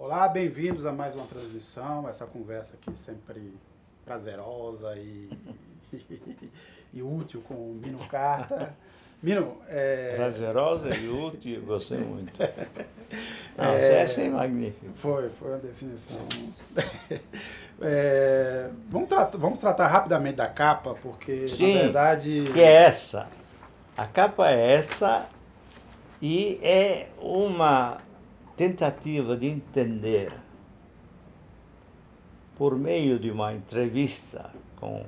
Olá, bem-vindos a mais uma transmissão, essa conversa aqui sempre prazerosa e útil com o Mino Carta. Mino, Prazerosa e útil, gostei muito. Você achei magnífico. Foi uma definição. Vamos tratar rapidamente da capa, porque Sim, na verdade... que é essa. A capa é essa e é uma tentativa de entender, por meio de uma entrevista com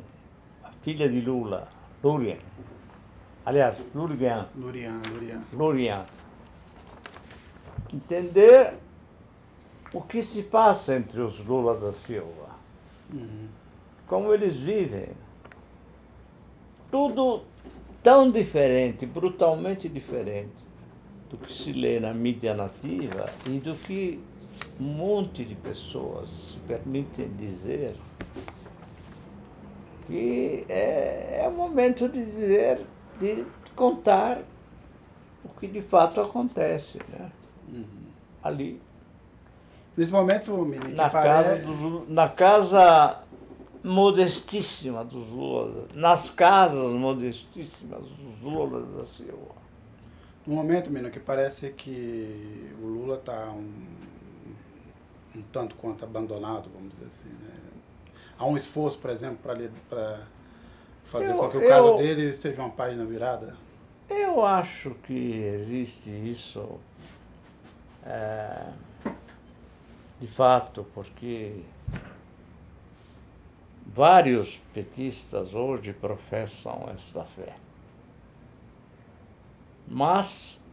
a filha de Lula, Lurian, aliás, Lurian. Lurian, entender o que se passa entre os Lula da Silva, como eles vivem. Tudo tão diferente, brutalmente diferente do que se lê na mídia nativa e do que um monte de pessoas se permitem dizer, que é o momento de dizer, de contar o que de fato acontece, né? Ali. Nesse momento, Mini, Na casa modestíssima dos Lula, nas casas modestíssimas dos Lula da Silva. No momento, Mino, que parece que o Lula está um tanto quanto abandonado, vamos dizer assim, né? Há um esforço, por exemplo, para fazer com que o caso dele seja uma página virada? Eu acho que existe isso, de fato, porque vários petistas hoje professam esta fé. Mas,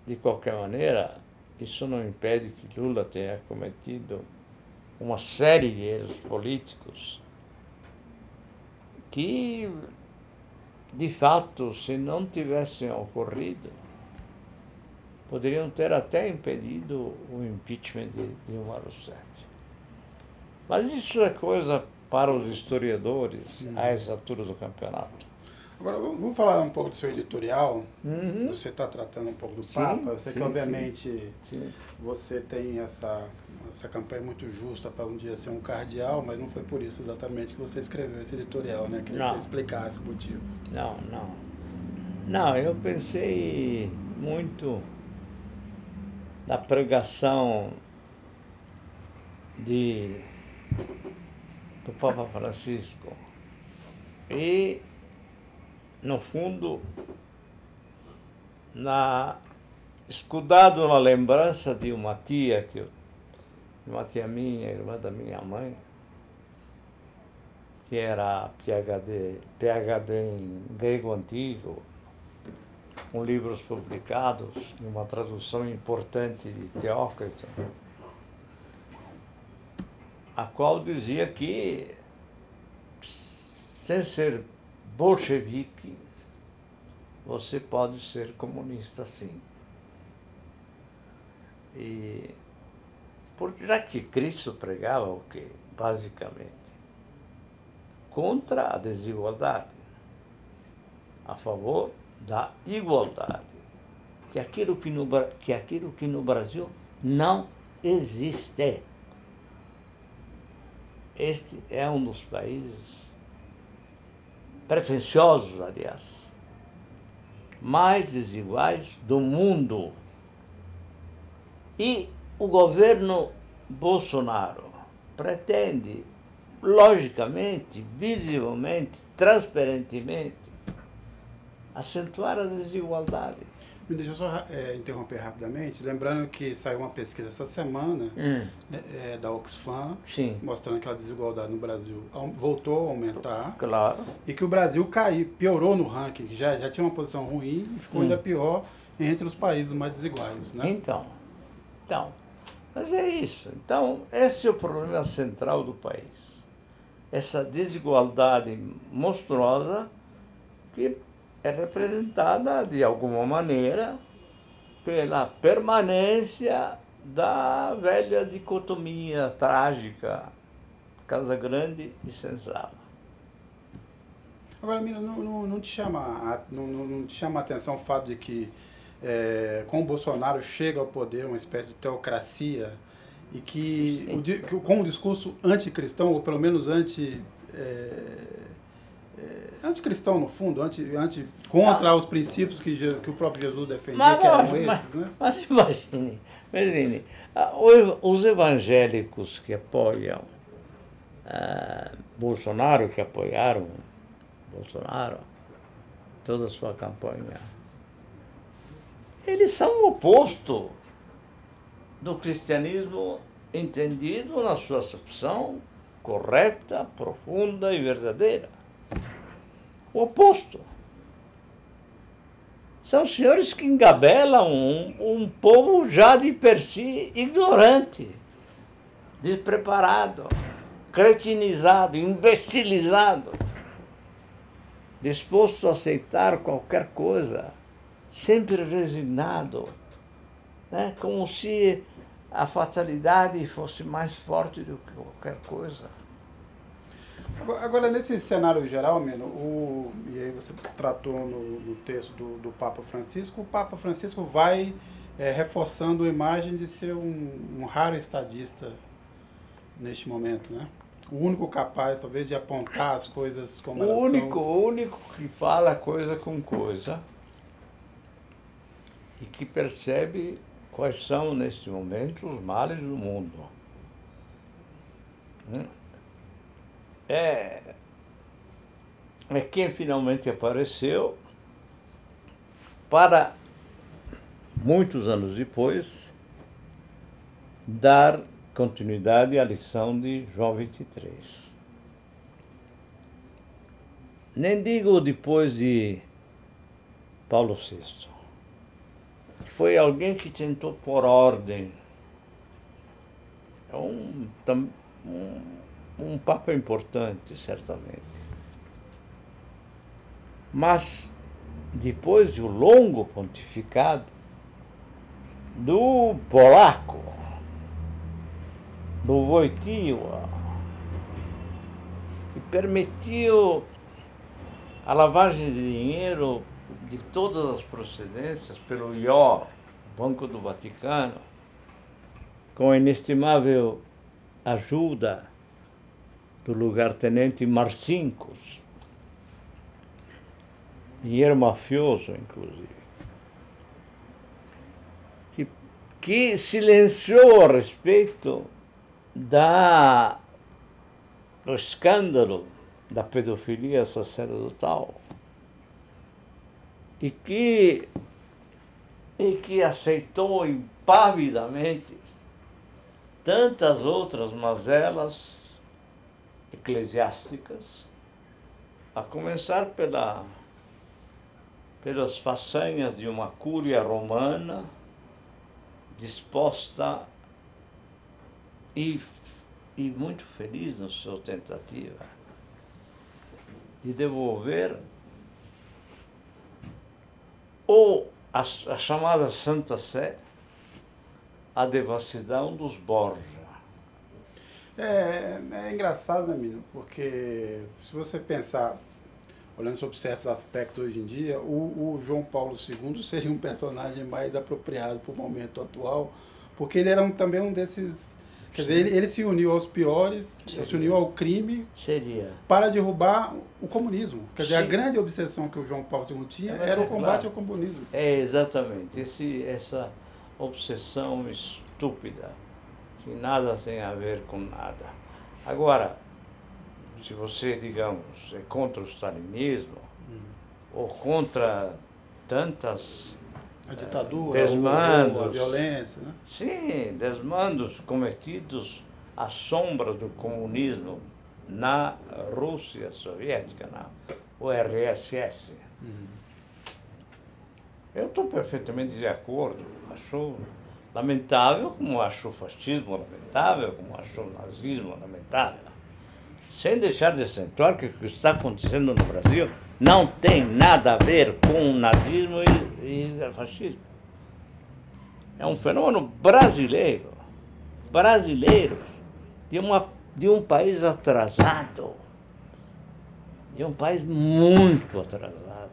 de qualquer maneira, isso não impede que Lula tenha cometido uma série de erros políticos que, de fato, se não tivessem ocorrido, poderiam ter até impedido o impeachment de Dilma Rousseff. Mas isso é coisa para os historiadores a essa altura do campeonato. Agora, vamos falar um pouco do seu editorial. Você está tratando um pouco do Papa. Eu sei que, obviamente, você tem essa campanha muito justa para um dia ser um cardeal, mas não foi por isso exatamente que você escreveu esse editorial, né? Queria que você explicasse o motivo. Não, eu pensei muito na pregação do Papa Francisco e, no fundo, escudado na lembrança de uma tia minha, irmã da minha mãe, que era PhD em grego antigo, com livros publicados, uma tradução importante de Teócrito, a qual dizia que, sem ser bolchevique, você pode ser comunista, sim. E já que Cristo pregava o quê? Basicamente, contra a desigualdade, a favor da igualdade, que aquilo que no Brasil não existe. Este é um dos países pretensiosos, aliás, mais desiguais do mundo. E o governo Bolsonaro pretende, logicamente, visivelmente, transparentemente, acentuar a desigualdade. Me deixa só interromper rapidamente, lembrando que saiu uma pesquisa essa semana da Oxfam, mostrando que a desigualdade no Brasil voltou a aumentar. Claro. E que o Brasil piorou no ranking, que já tinha uma posição ruim e ficou ainda pior entre os países mais desiguais, né? Então, mas é isso. Então, esse é o problema central do país. Essa desigualdade monstruosa que é representada, de alguma maneira, pela permanência da velha dicotomia trágica, Casagrande e Senzala. Agora, Mino, não te chama a atenção o fato de que, com o Bolsonaro chega ao poder uma espécie de teocracia e com um discurso anticristão, ou pelo menos anticristão no fundo, contra os princípios que o próprio Jesus defendia, que eram esses, né? Mas imagine, os evangélicos que apoiam Bolsonaro, que apoiaram Bolsonaro, toda a sua campanha, eles são o oposto do cristianismo entendido na sua acepção correta, profunda e verdadeira. O oposto. São senhores que engabelam um povo já de per si ignorante, despreparado, cretinizado, imbecilizado, disposto a aceitar qualquer coisa, sempre resignado, né? Como se a fatalidade fosse mais forte do que qualquer coisa. Agora, nesse cenário geral, Mino, e aí você tratou no texto do Papa Francisco, o Papa Francisco vai reforçando a imagem de ser um raro estadista neste momento, né? O único capaz, talvez, de apontar as coisas como elas são. O único que fala coisa com coisa e que percebe quais são, neste momento, os males do mundo. É quem finalmente apareceu para, muitos anos depois, dar continuidade à lição de João 23. Nem digo depois de Paulo VI. Foi alguém que tentou pôr ordem. É um papa importante, certamente. Mas, depois de um longo pontificado do polaco, do Wojtyła, que permitiu a lavagem de dinheiro de todas as procedências pelo IOR, Banco do Vaticano, com a inestimável ajuda do lugartenente Marcinkus, dinheiro mafioso, inclusive, que silenciou a respeito do escândalo da pedofilia sacerdotal e que aceitou impavidamente tantas outras mazelas eclesiásticas, a começar pelas façanhas de uma cúria romana disposta e muito feliz na sua tentativa de devolver a chamada Santa Sé à devassidão dos Borgia. É engraçado, né, Mino? Porque se você pensar, olhando sobre certos aspectos hoje em dia, o João Paulo II seria um personagem mais apropriado para o momento atual, porque ele era também um desses... Quer dizer, ele se uniu aos piores, se uniu ao crime para derrubar o comunismo. Quer dizer, a grande obsessão que o João Paulo II tinha era o combate ao comunismo. É, exatamente. Essa obsessão estúpida, que nada tem a ver com nada. Agora, se você, digamos, é contra o stalinismo, ou contra tantas... A ditadura, desmandos, a violência, né? Sim, desmandos cometidos à sombra do comunismo na Rússia soviética, na URSS. Eu estou perfeitamente de acordo. Acho lamentável, como acho o fascismo lamentável, como acho o nazismo lamentável. Sem deixar de acentuar que o que está acontecendo no Brasil não tem nada a ver com o nazismo e o fascismo. É um fenômeno brasileiro, de um país atrasado, de um país muito atrasado,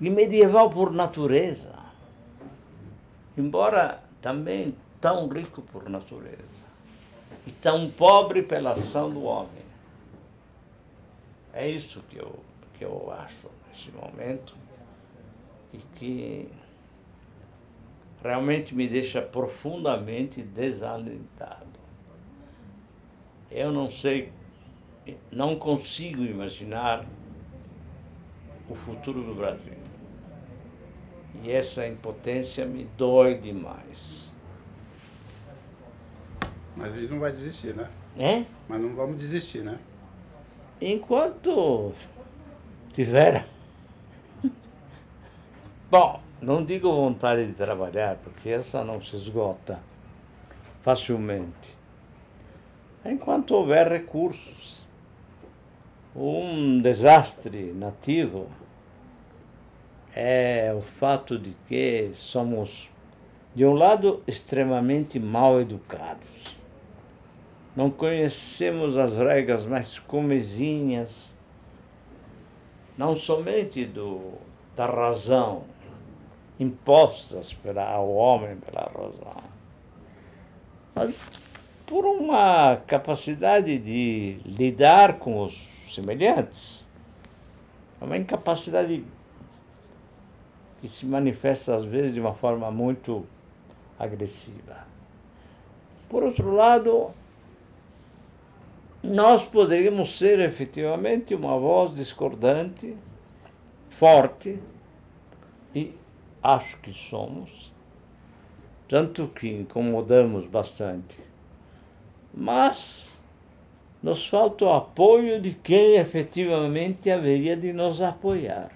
e medieval por natureza, embora também tão rico por natureza e tão pobre pela ação do homem. É isso que eu acho nesse momento e que realmente me deixa profundamente desalentado. Eu não sei, não consigo imaginar o futuro do Brasil. E essa impotência me dói demais. Mas ele não vai desistir, né? É? Mas não vamos desistir, né? Enquanto tiver... Bom, não digo vontade de trabalhar, porque essa não se esgota facilmente. Enquanto houver recursos, um desastre nativo é o fato de que somos, de um lado, extremamente mal educados. Não conhecemos as regras mais comezinhas, não somente da razão, impostas ao homem pela razão, mas por uma capacidade de lidar com os semelhantes, uma incapacidade que se manifesta às vezes de uma forma muito agressiva. Por outro lado, nós poderíamos ser efetivamente uma voz discordante, forte, e acho que somos, tanto que incomodamos bastante. Mas nos falta o apoio de quem efetivamente haveria de nos apoiar.